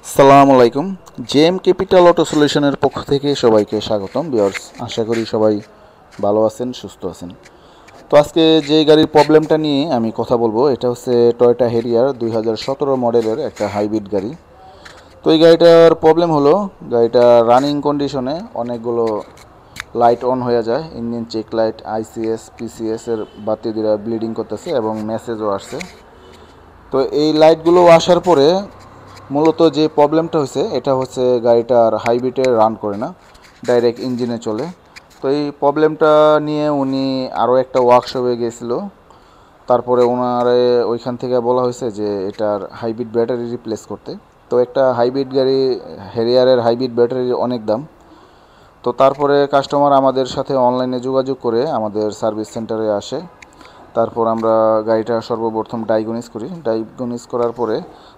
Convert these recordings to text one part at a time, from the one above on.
আসসালামু আলাইকুম। JM capital auto সলিউশনের পক্ষ থেকে সবাইকে স্বাগতম ভিউয়ার্স। আশা করি সবাই ভালো আছেন, সুস্থ আছেন। তো আজকে যে গাড়ির প্রবলেমটা নিয়ে আমি কথা বলবো, এটা হচ্ছে টয়োটা হেরিয়ার 2017 মডেলের একটা হাইব্রিড গাড়ি। তো এই গাড়িটার প্রবলেম হলো, গাড়িটা রানিং কন্ডিশনে অনেকগুলো লাইট অন হয়ে যায়। Engine check light, ICS, PCS এর বাতি দুটা ব্লিডিং করতেছে এবং মেসেজও আসছে। তো এই লাইটগুলো আসার পরে মূলত যে প্রবলেমটা হয়েছে, এটা হচ্ছে গাড়িটার হাইব্রিডে রান করে না, ডাইরেক্ট ইঞ্জিনে চলে। তো এই প্রবলেমটা নিয়ে উনি আরও একটা ওয়ার্কশপে গিয়েছিল। তারপরে ওনারে ওইখান থেকে বলা হয়েছে যে এটার হাইব্রিড ব্যাটারি রিপ্লেস করতে। তো একটা হাইব্রিড গাড়ি, হেরিয়ারের হাইব্রিড ব্যাটারির অনেক দাম। তো তারপরে কাস্টমার আমাদের সাথে অনলাইনে যোগাযোগ করে আমাদের সার্ভিস সেন্টারে আসে। তারপর আমরা গাড়িটা সর্বপ্রথম ডায়াগনোস করার পরে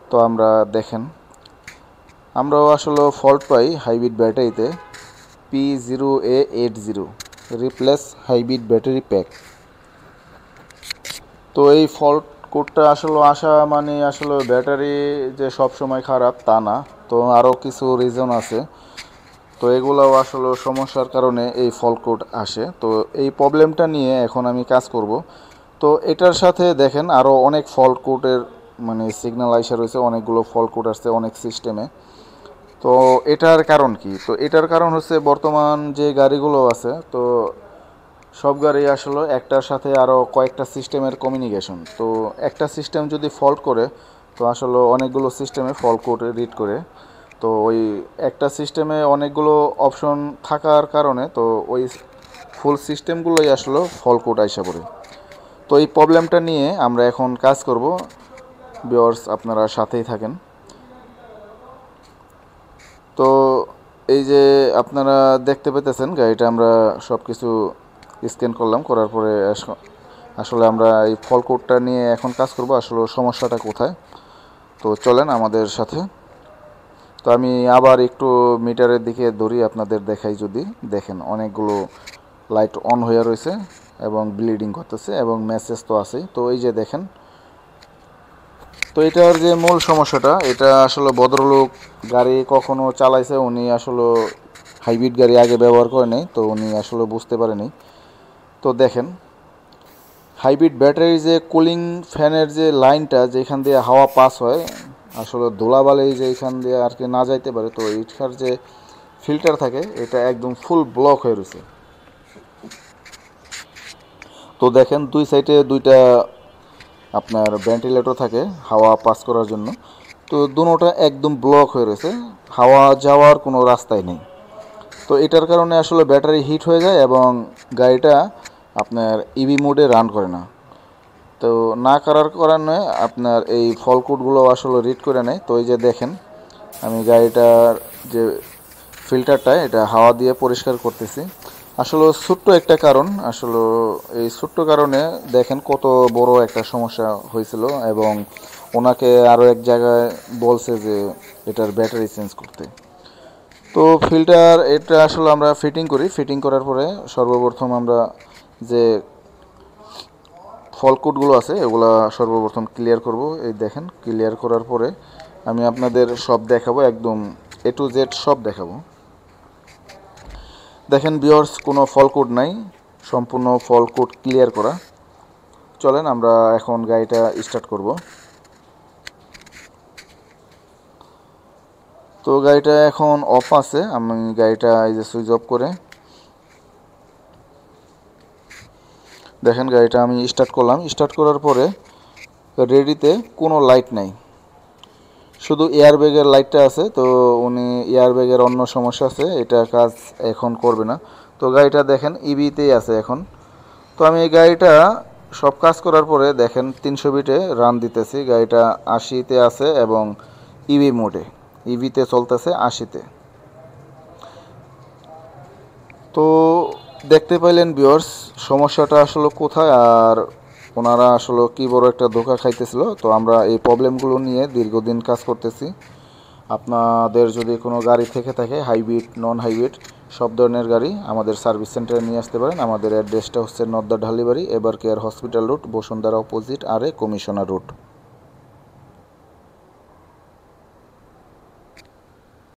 তো আমরা দেখেন, আমরাও আসলে ফল্ট পাই হাইব্রিড ব্যাটারিতে P0A80 replace hybrid battery pack. তো এই ফল্ট কোডটা আসলে আসা মানে আসলে ব্যাটারি যে সব সময় খারাপ তা না, তো আরও কিছু রিজন আছে। তো এগুলোও আসলে সমস্যার কারণে এই ফল্ট কোড আসে। তো এই প্রবলেমটা নিয়ে এখন আমি কাজ করব। তো এটার সাথে দেখেন আরও অনেক ফল্ট কোডের সিগন্যাল আইসা রয়েছে, অনেকগুলো ফল্ট কোড আসছে অনেক সিস্টেমে। তো এটার কারণ কি? তো এটার কারণ হচ্ছে বর্তমান যে গাড়িগুলো আছে, তো সব গাড়ি আসলে একটার সাথে আরও কয়েকটা সিস্টেমের কমিউনিকেশন। তো একটা সিস্টেম যদি ফল্ট করে, তো আসলে অনেকগুলো সিস্টেমে ফল্ট কোড রিড করে। তো ওই একটা সিস্টেমে অনেকগুলো অপশন থাকার কারণে তো ওই ফুল সিস্টেমগুলোই আসলে ফল্ট কোড আইসা পড়ে। তো এই প্রবলেমটা নিয়ে আমরা এখন কাজ করব। ভিউয়ার্স, আপনারা সাথেই থাকেন। তো এই যে আপনারা দেখতে পেতেছেন, গাড়িটা আমরা সব কিছু স্ক্যান করলাম, করার পরে আসলে আমরা এই ফল্ট কোডটা নিয়ে এখন কাজ করব, আসলে সমস্যাটা কোথায়। তো চলেন আমাদের সাথে। তো আমি আবার একটু মিটারের দিকে ধরি, আপনাদের দেখাই। যদি দেখেন অনেকগুলো লাইট অন হয়ে রয়েছে এবং ব্লিডিং করতেছে এবং মেসেজ তো আছেই। তো এই যে দেখেন, তো এটার যে মূল সমস্যাটা, এটা আসলে ভদ্রলোক গাড়ি কখনো চালাইছে, উনি আসলে হাইব্রিড গাড়ি আগে ব্যবহার করে নেই, তো উনি আসলে বুঝতে পারেনি। তো দেখেন, হাইব্রিড ব্যাটারির যে কুলিং ফ্যানের যে লাইনটা, যেখান দিয়ে হাওয়া পাস হয়, আসলে ধুলাবালি যে এখান দিয়ে আর কি না যাইতে পারে, তো এটার যে ফিল্টার থাকে এটা একদম ফুল ব্লক হয়ে রয়েছে। তো দেখেন দুই সাইডে দুইটা আপনার ভেন্টিলেটর থাকে হাওয়া পাস করার জন্য, তো দুটোটা একদম ব্লক হয়ে রয়েছে, হাওয়া যাওয়ার কোনো রাস্তাই নেই। তো এটার কারণে আসলে ব্যাটারি হিট হয়ে যায় এবং গাড়িটা আপনার ইভি মোডে রান করে না। তো না করার কারণে আপনার এই ফল্ট কোডগুলো আসলে রিড করে নেয়। তো এই যে দেখেন, আমি গাড়িটার যে ফিল্টারটা এটা হাওয়া দিয়ে পরিষ্কার করতেছি। আসলে ছোট্ট একটা কারণ, আসলে এই ছোট্ট কারণে দেখেন কত বড় একটা সমস্যা হয়েছিল এবং ওনাকে আরও এক জায়গায় বলছে যে এটার ব্যাটারি চেঞ্জ করতে। তো ফিল্টার এটা আসলে আমরা ফিটিং করার পরে সর্বপ্রথম আমরা যে ফল্ট কোডগুলো আছে এগুলো সর্বপ্রথম ক্লিয়ার করব। এই দেখেন, ক্লিয়ার করার পরে আমি আপনাদের সব দেখাবো, একদম A to Z সব দেখাবো। দেখেন ভিউয়ার্স, কোনো ফল্ট কোড নাই, সম্পূর্ণ ফল্ট কোড ক্লিয়ার করা। চলেন আমরা এখন গাড়িটা স্টার্ট করব। তো গাড়িটা এখন অফ আছে, আমি গাড়িটা এই যে সুইচ অফ করে দেখেন গাড়িটা আমি স্টার্ট করলাম। স্টার্ট করার পরে রেডিতে কোনো লাইট নাই, শুধু এয়ারব্যাগের লাইটটা আছে। তো উনি এয়ারব্যাগের অন্য সমস্যা আছে, এটা কাজ এখন করবে না। তো গাড়িটা দেখেন ইভিতেই আছে এখন। তো আমি এই গাড়িটা সব কাজ করার পরে দেখেন 300 বিটে রান দিতেছি, গাড়িটা 80-তে আছে এবং ইভি মোডে, ইভিতে চলতেছে 80-তে। তো দেখতে পাইলেন ভিউয়ার্স, সমস্যাটা আসলে কোথায় আর ওনারা আসলে কী বড় একটা ধোঁকা খাইতেছিল। তো আমরা এই প্রবলেমগুলো নিয়ে দীর্ঘদিন কাজ করতেছি। আপনাদের যদি কোনো গাড়ি থেকে থাকে, হাইব্রিড নন হাইব্রিড সব ধরনের গাড়ি আমাদের সার্ভিস সেন্টারে নিয়ে আসতে পারেন। আমাদের অ্যাড্রেসটা হচ্ছে নদ্দা ঢালিবাড়ি, এবার care hospital road, Bashundhara opposite, আরে কমিশনার রোড।